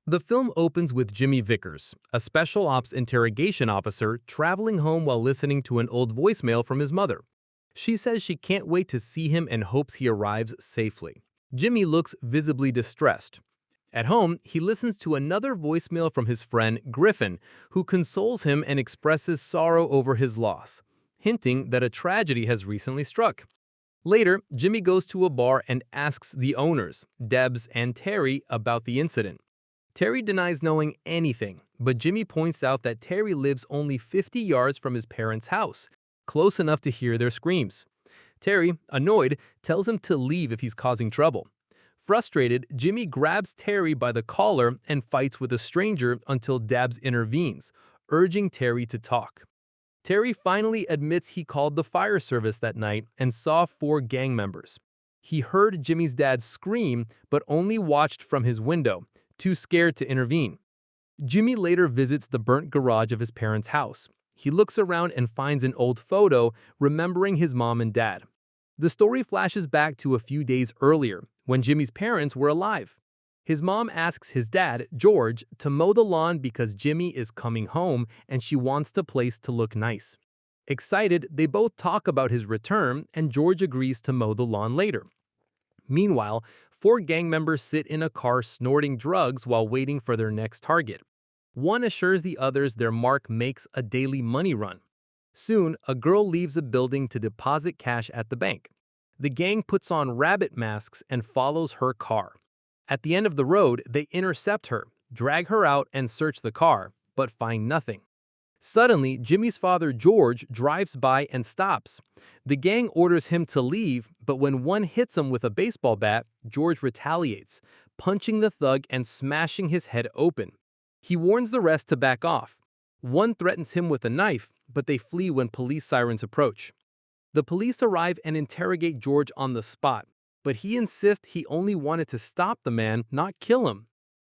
The film opens with Jimmy Vickers, a special ops interrogation officer, traveling home while listening to an old voicemail from his mother. She says she can't wait to see him and hopes he arrives safely. Jimmy looks visibly distressed. At home, he listens to another voicemail from his friend Griffin, who consoles him and expresses sorrow over his loss, hinting that a tragedy has recently struck. Later, Jimmy goes to a bar and asks the owners, Debs and Terry, about the incident. Terry denies knowing anything, but Jimmy points out that Terry lives only 50 yards from his parents' house, close enough to hear their screams. Terry, annoyed, tells him to leave if he's causing trouble. Frustrated, Jimmy grabs Terry by the collar and fights with a stranger until Debs intervenes, urging Terry to talk. Terry finally admits he called the fire service that night and saw 4 gang members. He heard Jimmy's dad scream but only watched from his window, too scared to intervene. Jimmy later visits the burnt garage of his parents' house. He looks around and finds an old photo, remembering his mom and dad. The story flashes back to a few days earlier, when Jimmy's parents were alive. His mom asks his dad, George, to mow the lawn because Jimmy is coming home and she wants the place to look nice. Excited, they both talk about his return and George agrees to mow the lawn later. Meanwhile, 4 gang members sit in a car snorting drugs while waiting for their next target. One assures the others their mark makes a daily money run. Soon, a girl leaves a building to deposit cash at the bank. The gang puts on rabbit masks and follows her car. At the end of the road, they intercept her, drag her out and search the car, but find nothing. Suddenly, Jimmy's father George drives by and stops. The gang orders him to leave, but when one hits him with a baseball bat, George retaliates, punching the thug and smashing his head open. He warns the rest to back off. One threatens him with a knife, but they flee when police sirens approach. The police arrive and interrogate George on the spot, but he insists he only wanted to stop the man, not kill him.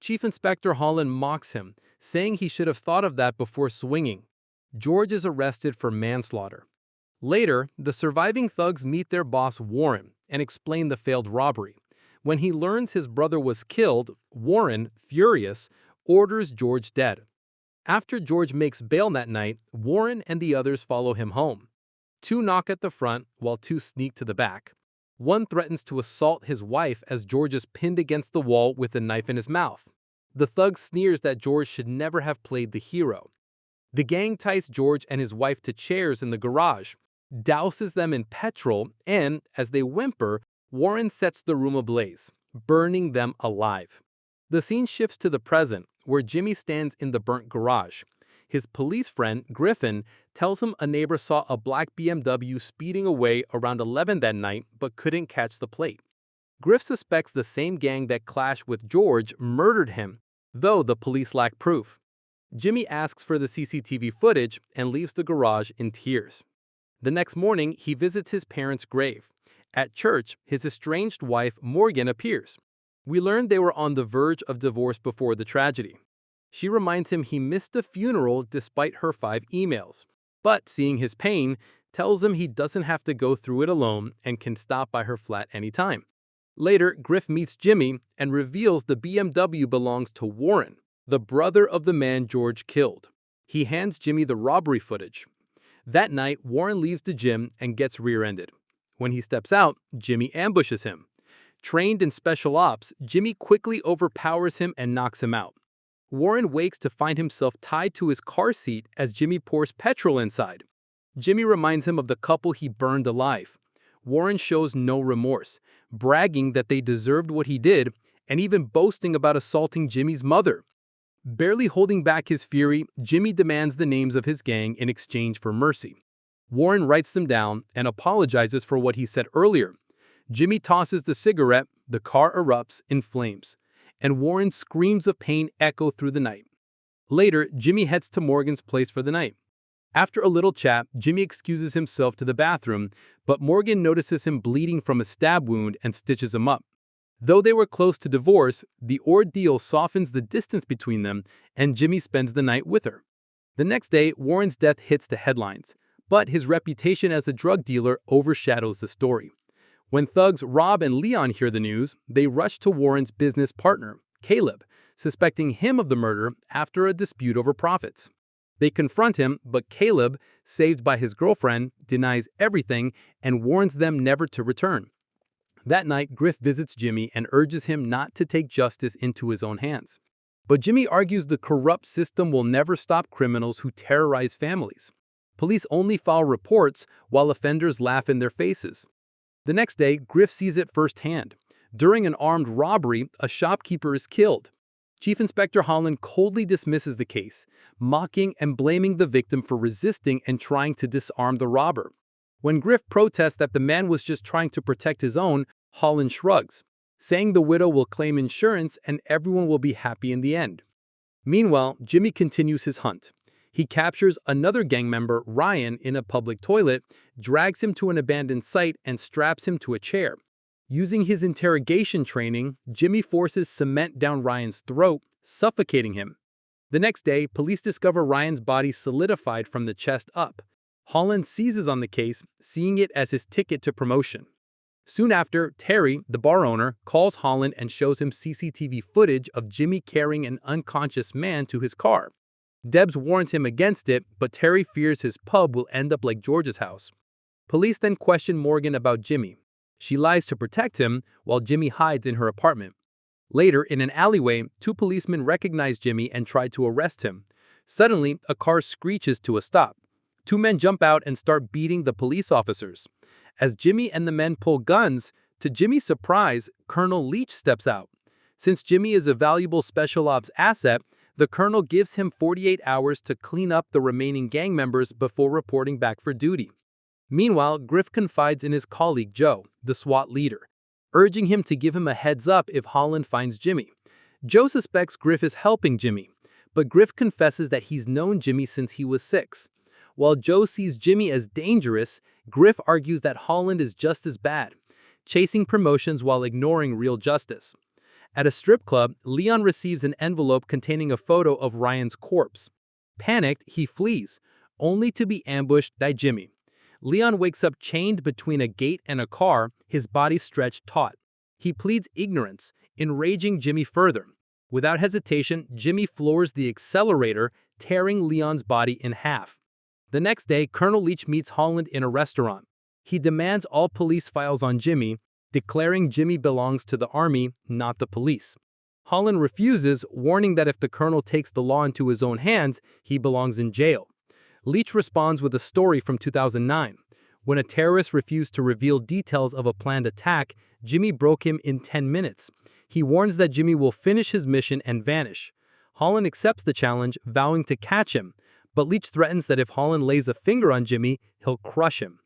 Chief Inspector Holland mocks him, saying he should have thought of that before swinging. George is arrested for manslaughter. Later, the surviving thugs meet their boss Warren and explain the failed robbery. When he learns his brother was killed, Warren, furious, orders George dead. After George makes bail that night, Warren and the others follow him home. 2 knock at the front, while 2 sneak to the back. One threatens to assault his wife as George is pinned against the wall with a knife in his mouth. The thug sneers that George should never have played the hero. The gang ties George and his wife to chairs in the garage, douses them in petrol, and, as they whimper, Warren sets the room ablaze, burning them alive. The scene shifts to the present, where Jimmy stands in the burnt garage. His police friend, Griffin, tells him a neighbor saw a black BMW speeding away around 11 that night but couldn't catch the plate. Griff suspects the same gang that clashed with George murdered him, though the police lack proof. Jimmy asks for the CCTV footage and leaves the garage in tears. The next morning, he visits his parents' grave. At church, his estranged wife, Morgan, appears. We learn they were on the verge of divorce before the tragedy. She reminds him he missed a funeral despite her 5 emails, but seeing his pain, tells him he doesn't have to go through it alone and can stop by her flat anytime. Later, Griff meets Jimmy and reveals the BMW belongs to Warren, the brother of the man George killed. He hands Jimmy the robbery footage. That night, Warren leaves the gym and gets rear-ended. When he steps out, Jimmy ambushes him. Trained in special ops, Jimmy quickly overpowers him and knocks him out. Warren wakes to find himself tied to his car seat as Jimmy pours petrol inside. Jimmy reminds him of the couple he burned alive. Warren shows no remorse, bragging that they deserved what he did and even boasting about assaulting Jimmy's mother. Barely holding back his fury, Jimmy demands the names of his gang in exchange for mercy. Warren writes them down and apologizes for what he said earlier. Jimmy tosses the cigarette, the car erupts in flames, and Warren's screams of pain echo through the night. Later, Jimmy heads to Morgan's place for the night. After a little chat, Jimmy excuses himself to the bathroom, but Morgan notices him bleeding from a stab wound and stitches him up. Though they were close to divorce, the ordeal softens the distance between them, and Jimmy spends the night with her. The next day, Warren's death hits the headlines, but his reputation as a drug dealer overshadows the story. When thugs Rob and Leon hear the news, they rush to Warren's business partner, Caleb, suspecting him of the murder after a dispute over profits. They confront him, but Caleb, saved by his girlfriend, denies everything and warns them never to return. That night, Griff visits Jimmy and urges him not to take justice into his own hands. But Jimmy argues the corrupt system will never stop criminals who terrorize families. Police only file reports while offenders laugh in their faces. The next day, Griff sees it firsthand. During an armed robbery, a shopkeeper is killed. Chief Inspector Holland coldly dismisses the case, mocking and blaming the victim for resisting and trying to disarm the robber. When Griff protests that the man was just trying to protect his own, Holland shrugs, saying the widow will claim insurance and everyone will be happy in the end. Meanwhile, Jimmy continues his hunt. He captures another gang member, Ryan, in a public toilet, drags him to an abandoned site, and straps him to a chair. Using his interrogation training, Jimmy forces cement down Ryan's throat, suffocating him. The next day, police discover Ryan's body solidified from the chest up. Holland seizes on the case, seeing it as his ticket to promotion. Soon after, Terry, the bar owner, calls Holland and shows him CCTV footage of Jimmy carrying an unconscious man to his car. Debs warns him against it, but Terry fears his pub will end up like George's house. Police then question Morgan about Jimmy. She lies to protect him, while Jimmy hides in her apartment. Later, in an alleyway, two policemen recognize Jimmy and try to arrest him. Suddenly, a car screeches to a stop. Two men jump out and start beating the police officers. As Jimmy and the men pull guns, to Jimmy's surprise, Colonel Leach steps out. Since Jimmy is a valuable special ops asset, the colonel gives him 48 hours to clean up the remaining gang members before reporting back for duty. Meanwhile, Griff confides in his colleague Joe, the SWAT leader, urging him to give him a heads up if Holland finds Jimmy. Joe suspects Griff is helping Jimmy, but Griff confesses that he's known Jimmy since he was 6. While Joe sees Jimmy as dangerous, Griff argues that Holland is just as bad, chasing promotions while ignoring real justice. At a strip club, Leon receives an envelope containing a photo of Ryan's corpse. Panicked, he flees, only to be ambushed by Jimmy. Leon wakes up chained between a gate and a car, his body stretched taut. He pleads ignorance, enraging Jimmy further. Without hesitation, Jimmy floors the accelerator, tearing Leon's body in half. The next day, Colonel Leach meets Holland in a restaurant. He demands all police files on Jimmy, declaring Jimmy belongs to the army, not the police. Holland refuses, warning that if the colonel takes the law into his own hands, he belongs in jail. Leach responds with a story from 2009. When a terrorist refused to reveal details of a planned attack, Jimmy broke him in 10 minutes. He warns that Jimmy will finish his mission and vanish. Holland accepts the challenge, vowing to catch him, but Leach threatens that if Holland lays a finger on Jimmy, he'll crush him.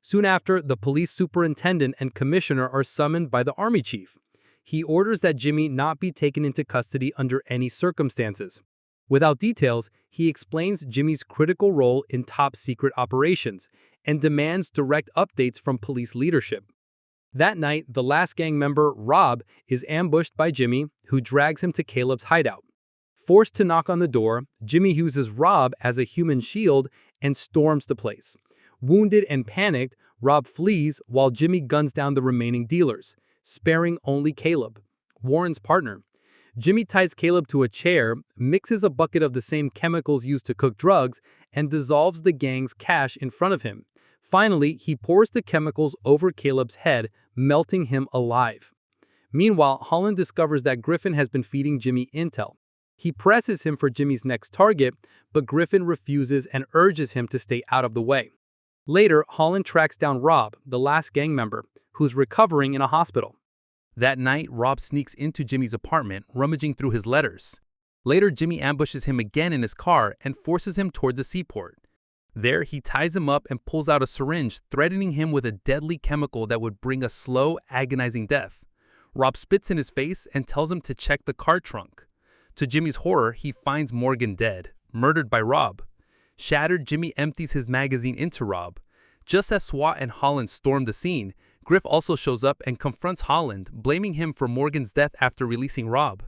Soon after, the police superintendent and commissioner are summoned by the army chief. He orders that Jimmy not be taken into custody under any circumstances. Without details, he explains Jimmy's critical role in top-secret operations and demands direct updates from police leadership. That night, the last gang member, Rob, is ambushed by Jimmy, who drags him to Caleb's hideout. Forced to knock on the door, Jimmy uses Rob as a human shield and storms the place. Wounded and panicked, Rob flees while Jimmy guns down the remaining dealers, sparing only Caleb, Warren's partner. Jimmy ties Caleb to a chair, mixes a bucket of the same chemicals used to cook drugs, and dissolves the gang's cash in front of him. Finally, he pours the chemicals over Caleb's head, melting him alive. Meanwhile, Holland discovers that Griffin has been feeding Jimmy intel. He presses him for Jimmy's next target, but Griffin refuses and urges him to stay out of the way. Later, Holland tracks down Rob, the last gang member, who's recovering in a hospital. That night, Rob sneaks into Jimmy's apartment, rummaging through his letters. Later, Jimmy ambushes him again in his car and forces him toward the seaport. There, he ties him up and pulls out a syringe, threatening him with a deadly chemical that would bring a slow, agonizing death. Rob spits in his face and tells him to check the car trunk. To Jimmy's horror, he finds Morgan dead, murdered by Rob. Shattered, Jimmy empties his magazine into Rob. Just as SWAT and Holland storm the scene, Griff also shows up and confronts Holland, blaming him for Morgan's death after releasing Rob.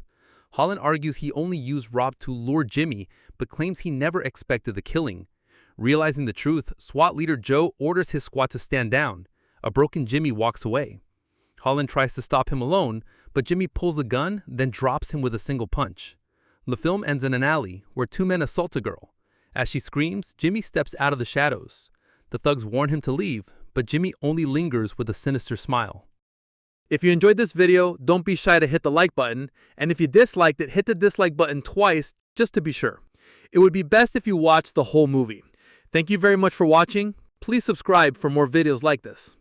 Holland argues he only used Rob to lure Jimmy, but claims he never expected the killing. Realizing the truth, SWAT leader Joe orders his squad to stand down. A broken Jimmy walks away. Holland tries to stop him alone, but Jimmy pulls the gun, then drops him with a single punch. The film ends in an alley, where two men assault a girl. As she screams, Jimmy steps out of the shadows. The thugs warn him to leave, but Jimmy only lingers with a sinister smile. If you enjoyed this video, don't be shy to hit the like button, and if you disliked it, hit the dislike button twice, just to be sure. It would be best if you watched the whole movie. Thank you very much for watching. Please subscribe for more videos like this.